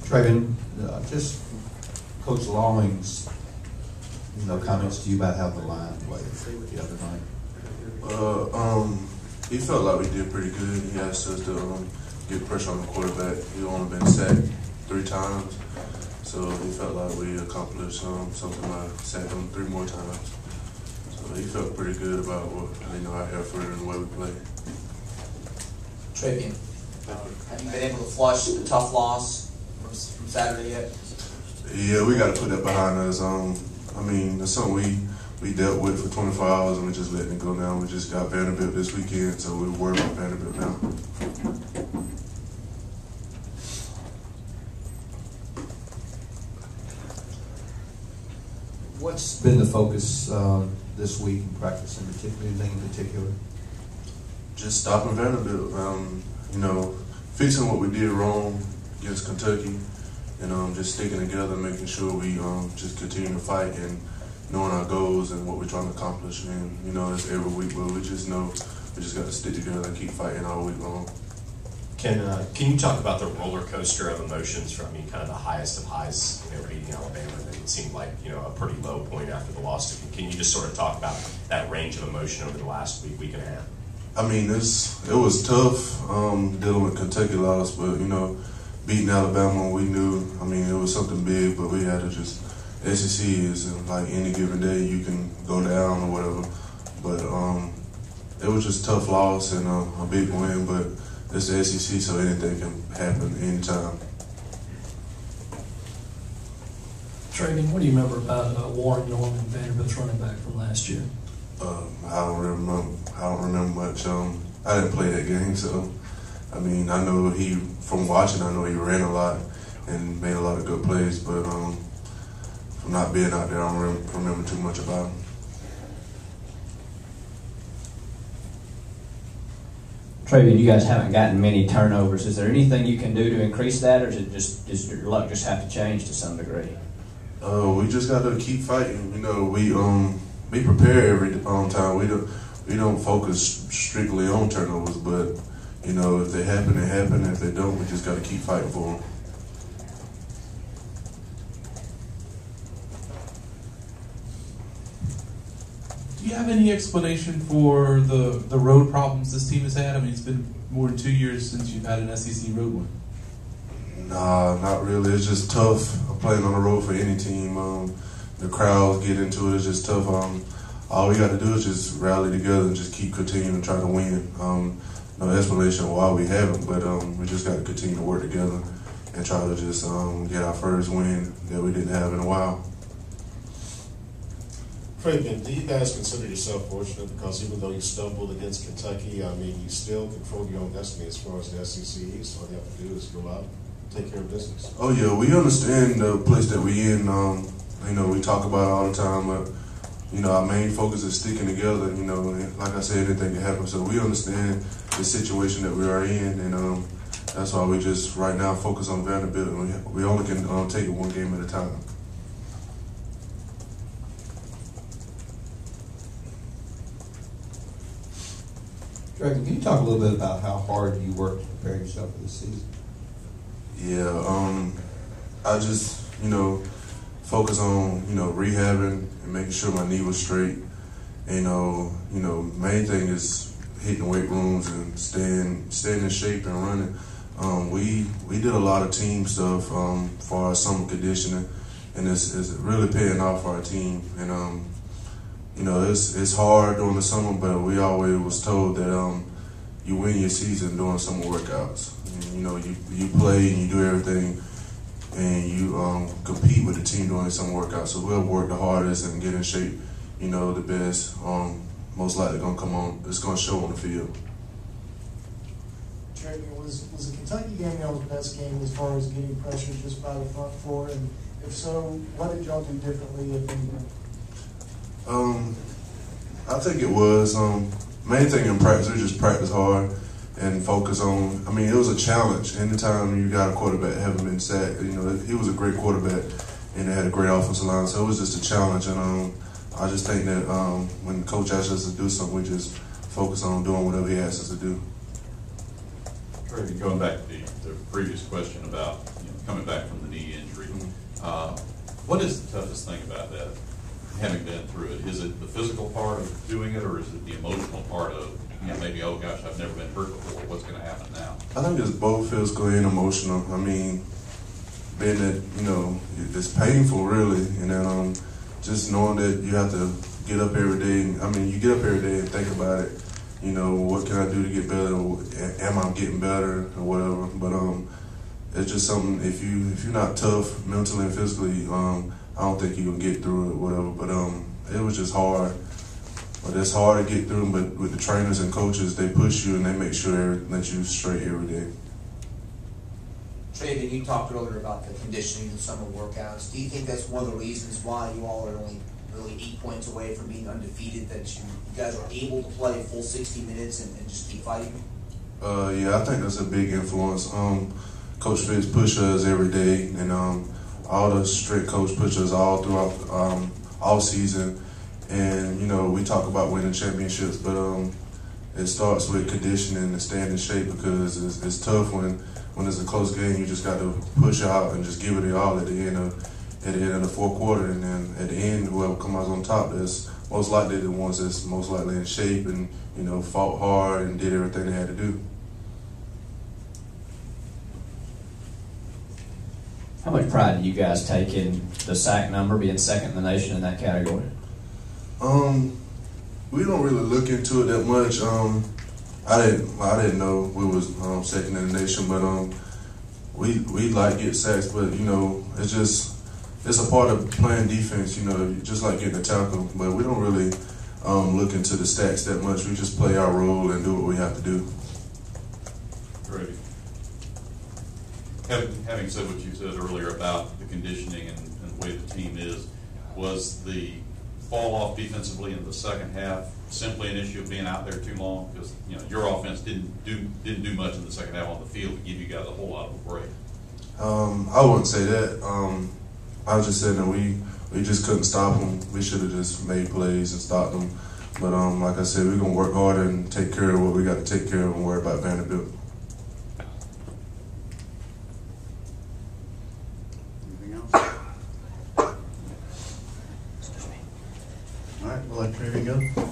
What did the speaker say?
Travian, just Coach Long's, comments to you about how the line played the other night. He felt like we did pretty good. He asked us to get pressure on the quarterback. He only been sacked 3 times, so he felt like we accomplished something like sacking him 3 more times. So he felt pretty good about our effort and the way we played. Travian, have you been able to flush the tough loss from Saturday yet? Yeah, we got to put that behind us. It's something we dealt with for 24 hours and we just letting it go now. We just got Vanderbilt this weekend, so we're worried about Vanderbilt now. What's been the focus this week in practice, anything in particular? Just stopping Vanderbilt. Fixing what we did wrong against Kentucky, and just sticking together, making sure we just continue to fight and knowing our goals and what we're trying to accomplish. And it's every week, but we just know we just got to stick together and keep fighting all week long. Can you talk about the roller coaster of emotions from kind of the highest of highs, beating Alabama? It seemed like a pretty low point after the loss. Can you just sort of talk about that range of emotion over the last week and a half? It was tough dealing with Kentucky loss, but beating Alabama, we knew. It was something big, but we had to just. SEC is like any given day you can go down or whatever, but it was just a tough loss and a big win. But it's the SEC, so anything can happen anytime. Travian, what do you remember about Warren Norman, Vanderbilt's running back from last year? I don't remember much. I didn't play that game, so I know from watching. I know he ran a lot and made a lot of good plays, but from not being out there, I don't remember too much about him. Travian, you guys haven't gotten many turnovers. Is there anything you can do to increase that, or does your luck just have to change to some degree? We just got to keep fighting. We prepare every time. We don't focus strictly on turnovers, but if they happen, they happen. If they don't, we just got to keep fighting for them. Do you have any explanation for the road problems this team has had? It's been more than 2 years since you've had an SEC road one. Nah, not really. It's just tough playing on the road for any team. The crowds get into it. It's just tough. All we got to do is just rally together and just keep continuing to try to win. No explanation why we haven't, but we just got to continue to work together and try to just get our first win that we didn't have in a while. Travian, do you guys consider yourself fortunate because even though you stumbled against Kentucky, you still control your own destiny as far as the SEC East? All you have to do is go out and take care of business. Oh yeah, we understand the place that we in. We talk about it all the time, but our main focus is sticking together. Like I said, anything can happen. So we understand the situation that we are in, and that's why we just right now focus on Vanderbilt. And we only can take it one game at a time. Travian, can you talk a little bit about how hard you worked to prepare yourself for this season? Yeah, I just, focus on, rehabbing and making sure my knee was straight. Main thing is hitting weight rooms and staying in shape and running. We did a lot of team stuff for our summer conditioning, and it's really paying off for our team. And it's hard during the summer, but we always was told that you win your season doing summer workouts. And, you play and you do everything, and you compete with the team doing some workouts. So whoever worked the hardest and get in shape, the best, most likely gonna come on. It's gonna show on the field. Travian, was the Kentucky game y'all's best game as far as getting pressure just by the front four? And if so, what did y'all do differently, if anything? I think it was. Main thing in practice, we just practice hard and focus on. It was a challenge. Anytime you got a quarterback that haven't been sacked, he was a great quarterback and they had a great offensive line. So it was just a challenge. And I just think that when the coach asks us to do something, we just focus on doing whatever he asks us to do. Travian, going back to the previous question about coming back from the knee injury, what is the toughest thing about that, having been through it? Is it the physical part of doing it, or is it the emotional part of maybe, oh gosh, I've never been hurt before, what's going to happen now? I think it's both physical and emotional. I mean, being that, it's painful really, and then just knowing that you have to get up every day. I mean, you get up every day and think about it. What can I do to get better? Am I getting better or whatever? But it's just something. If you're not tough mentally and physically, I don't think you're gonna get through it or whatever. But it was just hard. But it's hard to get through. But with the trainers and coaches, they push you and they make sure that you're straight every day. Travian, you talked earlier about the conditioning and summer workouts. Do you think that's one of the reasons why you all are only really 8 points away from being undefeated, that you guys are able to play a full 60 minutes and just keep fighting? Yeah, I think that's a big influence. Coach Fitz pushes us every day, and all the strength coach pushes us all throughout all season. And we talk about winning championships, but it starts with conditioning and staying in shape, because it's tough when it's a close game. You just got to push out and just give it all at the end of the fourth quarter, and then at the end, whoever comes out on top is most likely the ones that's most likely in shape and fought hard and did everything they had to do. How much pride do you guys take in the sack number, being second in the nation in that category? We don't really look into it that much. I didn't know we was second in the nation, but we like get sacks, but it's a part of playing defense, just like getting a tackle. But we don't really look into the stats that much. We just play our role and do what we have to do. Great. Having said what you said earlier about the conditioning and the way the team is, was the fall off defensively in the second half simply an issue of being out there too long? Because your offense didn't do much in the second half on the field to give you guys a whole lot of a break. I wouldn't say that. I was just saying that we just couldn't stop them. We should have just made plays and stopped them. But like I said, we're gonna work harder and take care of what we got to take care of and worry about Vanderbilt. Anything else? All right, we'll let Travian go.